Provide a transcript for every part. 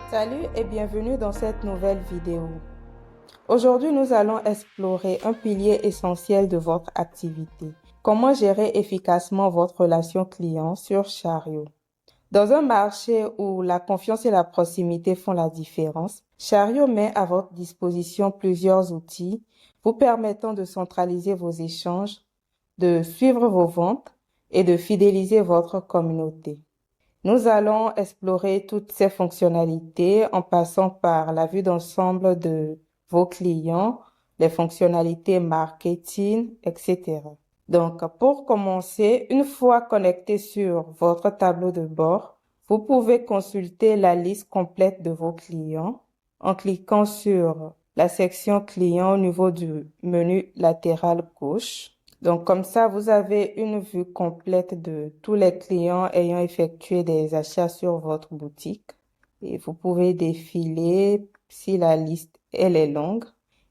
Salut et bienvenue dans cette nouvelle vidéo. Aujourd'hui, nous allons explorer un pilier essentiel de votre activité. Comment gérer efficacement votre relation client sur Chariot. Dans un marché où la confiance et la proximité font la différence, Chariot met à votre disposition plusieurs outils vous permettant de centraliser vos échanges, de suivre vos ventes et de fidéliser votre communauté. Nous allons explorer toutes ces fonctionnalités en passant par la vue d'ensemble de vos clients, les fonctionnalités marketing, etc. Donc, pour commencer, une fois connecté sur votre tableau de bord, vous pouvez consulter la liste complète de vos clients en cliquant sur la section clients au niveau du menu latéral gauche. Donc, comme ça, vous avez une vue complète de tous les clients ayant effectué des achats sur votre boutique. Et vous pouvez défiler si la liste, elle est longue.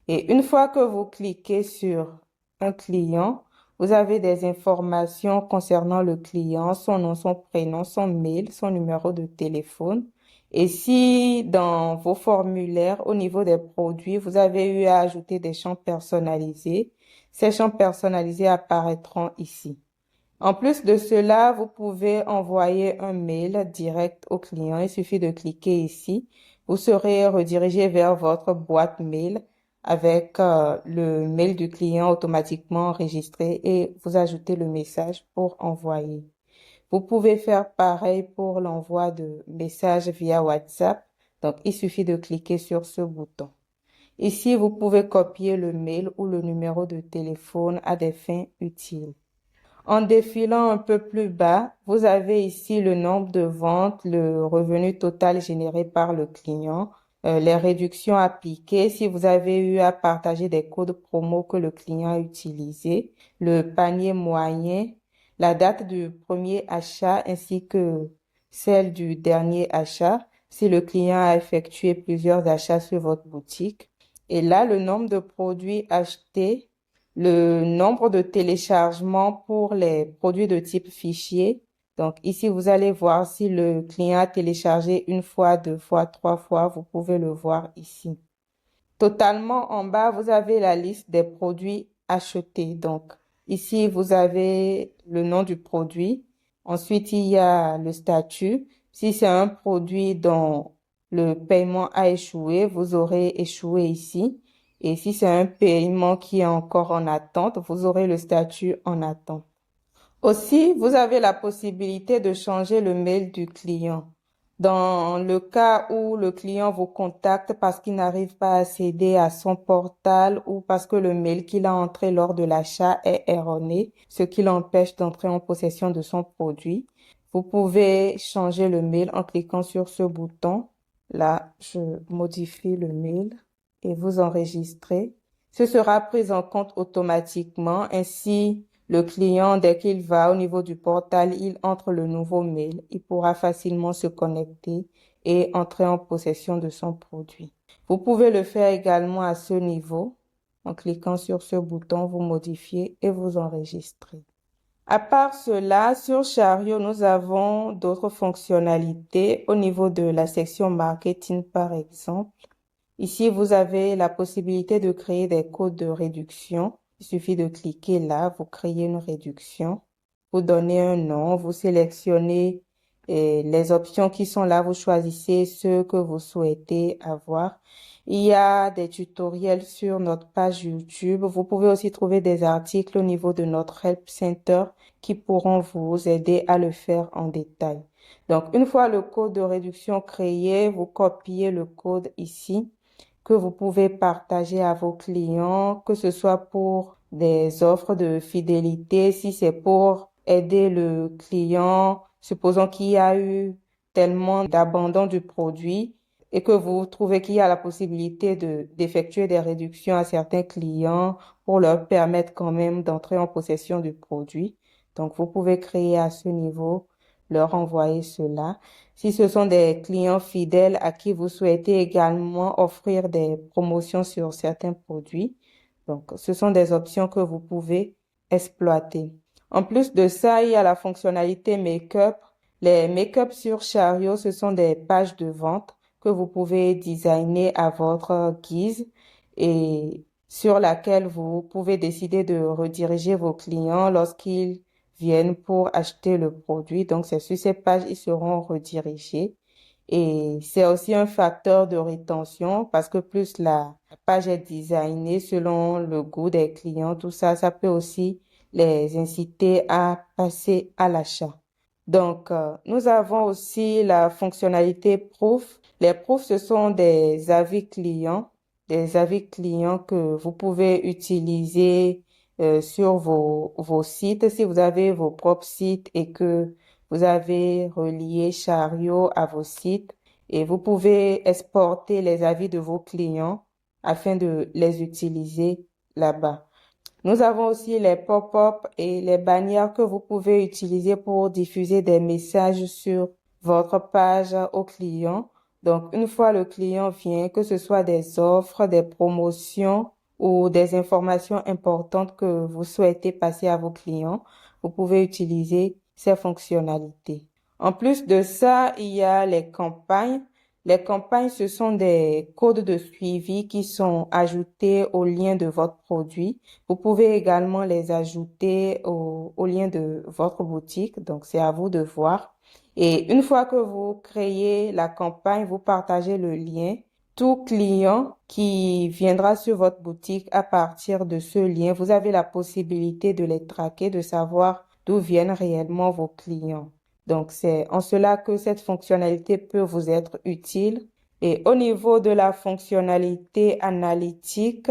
Et une fois que vous cliquez sur un client, vous avez des informations concernant le client, son nom, son prénom, son mail, son numéro de téléphone. Et si dans vos formulaires, au niveau des produits, vous avez eu à ajouter des champs personnalisés, ces champs personnalisés apparaîtront ici. En plus de cela, vous pouvez envoyer un mail direct au client. Il suffit de cliquer ici. Vous serez redirigé vers votre boîte mail avec le mail du client automatiquement enregistré et vous ajoutez le message pour envoyer. Vous pouvez faire pareil pour l'envoi de messages via WhatsApp. Donc, il suffit de cliquer sur ce bouton. Ici, vous pouvez copier le mail ou le numéro de téléphone à des fins utiles. En défilant un peu plus bas, vous avez ici le nombre de ventes, le revenu total généré par le client, les réductions appliquées, si vous avez eu à partager des codes promo que le client a utilisés, le panier moyen, la date du premier achat ainsi que celle du dernier achat, si le client a effectué plusieurs achats sur votre boutique. Et là, le nombre de produits achetés, le nombre de téléchargements pour les produits de type fichier. Donc ici, vous allez voir si le client a téléchargé une fois, deux fois, trois fois. Vous pouvez le voir ici. Totalement en bas, vous avez la liste des produits achetés. Donc ici, vous avez le nom du produit. Ensuite, il y a le statut. Si c'est un produit dont le paiement a échoué, vous aurez échoué ici. Et si c'est un paiement qui est encore en attente, vous aurez le statut en attente. Aussi, vous avez la possibilité de changer le mail du client. Dans le cas où le client vous contacte parce qu'il n'arrive pas à accéder à son portal ou parce que le mail qu'il a entré lors de l'achat est erroné, ce qui l'empêche d'entrer en possession de son produit, vous pouvez changer le mail en cliquant sur ce bouton. Là, je modifie le mail et vous enregistrez. Ce sera pris en compte automatiquement. Ainsi, le client, dès qu'il va au niveau du portal, il entre le nouveau mail. Il pourra facilement se connecter et entrer en possession de son produit. Vous pouvez le faire également à ce niveau. En cliquant sur ce bouton, vous modifiez et vous enregistrez. À part cela, sur Chariot, nous avons d'autres fonctionnalités au niveau de la section marketing, par exemple. Ici, vous avez la possibilité de créer des codes de réduction. Il suffit de cliquer là, vous créez une réduction. Vous donnez un nom, vous sélectionnez les options qui sont là, vous choisissez ce que vous souhaitez avoir. Il y a des tutoriels sur notre page YouTube. Vous pouvez aussi trouver des articles au niveau de notre Help Center qui pourront vous aider à le faire en détail. Donc, une fois le code de réduction créé, vous copiez le code ici que vous pouvez partager à vos clients, que ce soit pour des offres de fidélité, si c'est pour aider le client, supposons qu'il y a eu tellement d'abandon du produit et que vous trouvez qu'il y a la possibilité d'effectuer des réductions à certains clients pour leur permettre quand même d'entrer en possession du produit. Donc, vous pouvez créer à ce niveau, leur envoyer cela. Si ce sont des clients fidèles à qui vous souhaitez également offrir des promotions sur certains produits, Donc, ce sont des options que vous pouvez exploiter. En plus de ça, il y a la fonctionnalité Make-up. Les Make-up sur Chariot, ce sont des pages de vente que vous pouvez designer à votre guise et sur laquelle vous pouvez décider de rediriger vos clients lorsqu'ils viennent pour acheter le produit. Donc, c'est sur ces pages, ils seront redirigés. Et c'est aussi un facteur de rétention parce que plus la page est designée selon le goût des clients, tout ça, ça peut aussi les inciter à passer à l'achat. Donc, nous avons aussi la fonctionnalité Proof. Les proofs, ce sont des avis clients que vous pouvez utiliser sur vos sites. Si vous avez vos propres sites et que vous avez relié Chariot à vos sites et vous pouvez exporter les avis de vos clients afin de les utiliser là-bas. Nous avons aussi les pop-up et les bannières que vous pouvez utiliser pour diffuser des messages sur votre page aux clients. Donc, une fois le client vient, que ce soit des offres, des promotions ou des informations importantes que vous souhaitez passer à vos clients, vous pouvez utiliser ces fonctionnalités. En plus de ça, il y a les campagnes. Les campagnes, ce sont des codes de suivi qui sont ajoutés au lien de votre produit. Vous pouvez également les ajouter au lien de votre boutique. Donc, c'est à vous de voir. Et une fois que vous créez la campagne, vous partagez le lien. Tout client qui viendra sur votre boutique à partir de ce lien, vous avez la possibilité de les traquer, de savoir d'où viennent réellement vos clients. Donc, c'est en cela que cette fonctionnalité peut vous être utile. Et au niveau de la fonctionnalité analytique,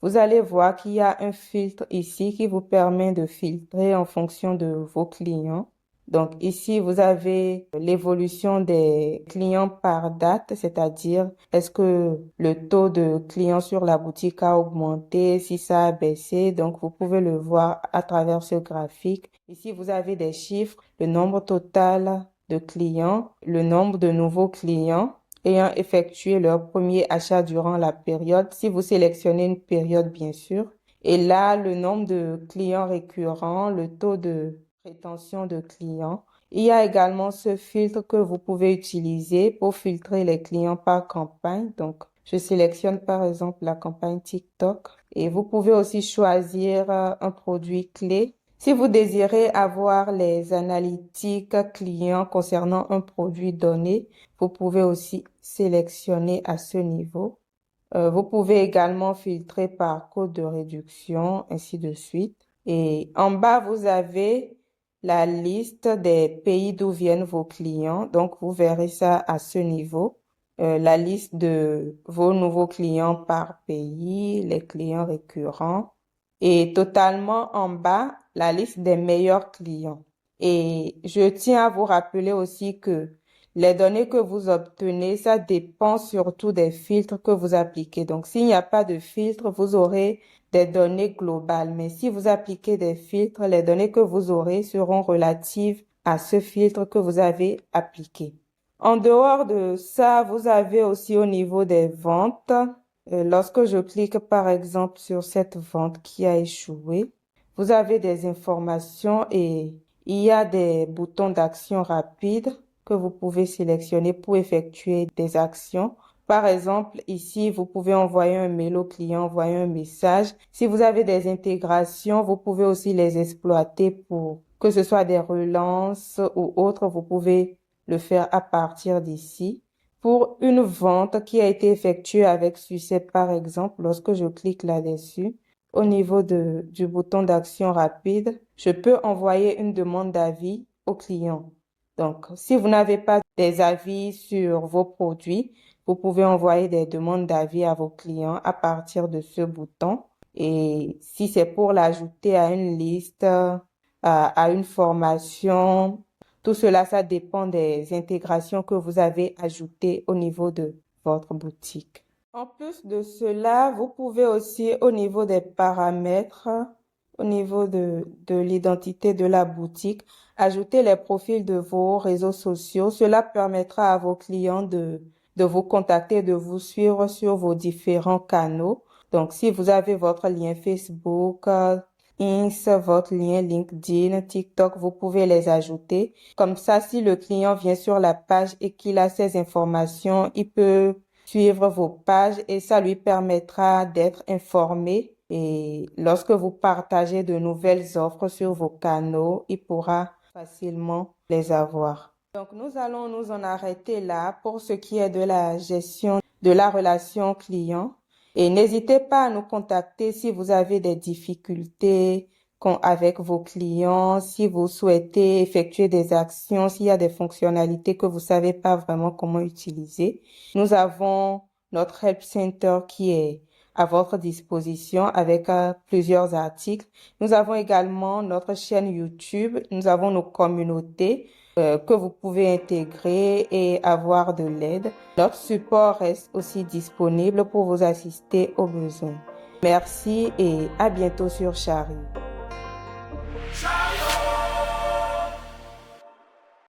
vous allez voir qu'il y a un filtre ici qui vous permet de filtrer en fonction de vos clients. Donc ici, vous avez l'évolution des clients par date, c'est-à-dire est-ce que le taux de clients sur la boutique a augmenté, si ça a baissé. Donc vous pouvez le voir à travers ce graphique. Ici, vous avez des chiffres, le nombre total de clients, le nombre de nouveaux clients ayant effectué leur premier achat durant la période, si vous sélectionnez une période bien sûr. Et là, le nombre de clients récurrents, le taux de rétention de clients. Il y a également ce filtre que vous pouvez utiliser pour filtrer les clients par campagne. Donc, je sélectionne par exemple la campagne TikTok et vous pouvez aussi choisir un produit clé. Si vous désirez avoir les analytiques clients concernant un produit donné, vous pouvez aussi sélectionner à ce niveau. Vous pouvez également filtrer par code de réduction, ainsi de suite. Et en bas, vous avez la liste des pays d'où viennent vos clients. Donc, vous verrez ça à ce niveau. La liste de vos nouveaux clients par pays, les clients récurrents. Et totalement en bas, la liste des meilleurs clients. Et je tiens à vous rappeler aussi que les données que vous obtenez, ça dépend surtout des filtres que vous appliquez. Donc, s'il n'y a pas de filtre, vous aurez des données globales. Mais si vous appliquez des filtres, les données que vous aurez seront relatives à ce filtre que vous avez appliqué. En dehors de ça, vous avez aussi au niveau des ventes, lorsque je clique par exemple sur cette vente qui a échoué, vous avez des informations et il y a des boutons d'action rapide que vous pouvez sélectionner pour effectuer des actions. Par exemple, ici, vous pouvez envoyer un mail au client, envoyer un message. Si vous avez des intégrations, vous pouvez aussi les exploiter pour que ce soit des relances ou autres. Vous pouvez le faire à partir d'ici. Pour une vente qui a été effectuée avec succès, par exemple, lorsque je clique là-dessus, au niveau du bouton d'action rapide, je peux envoyer une demande d'avis au client. Donc, si vous n'avez pas des avis sur vos produits, vous pouvez envoyer des demandes d'avis à vos clients à partir de ce bouton. Et si c'est pour l'ajouter à une liste, à une formation, tout cela, ça dépend des intégrations que vous avez ajoutées au niveau de votre boutique. En plus de cela, vous pouvez aussi, au niveau des paramètres, au niveau de l'identité de la boutique, ajouter les profils de vos réseaux sociaux. Cela permettra à vos clients de vous contacter, de vous suivre sur vos différents canaux. Donc, si vous avez votre lien Facebook, votre lien LinkedIn, TikTok, vous pouvez les ajouter. Comme ça, si le client vient sur la page et qu'il a ces informations, il peut suivre vos pages et ça lui permettra d'être informé. Et lorsque vous partagez de nouvelles offres sur vos canaux, il pourra facilement les avoir. Donc, nous allons nous en arrêter là pour ce qui est de la gestion de la relation client. Et n'hésitez pas à nous contacter si vous avez des difficultés avec vos clients, si vous souhaitez effectuer des actions, s'il y a des fonctionnalités que vous savez pas vraiment comment utiliser. Nous avons notre Help Center qui est à votre disposition avec plusieurs articles. Nous avons également notre chaîne YouTube. Nous avons nos communautés que vous pouvez intégrer et avoir de l'aide. Notre support reste aussi disponible pour vous assister aux besoins. Merci et à bientôt sur Chari.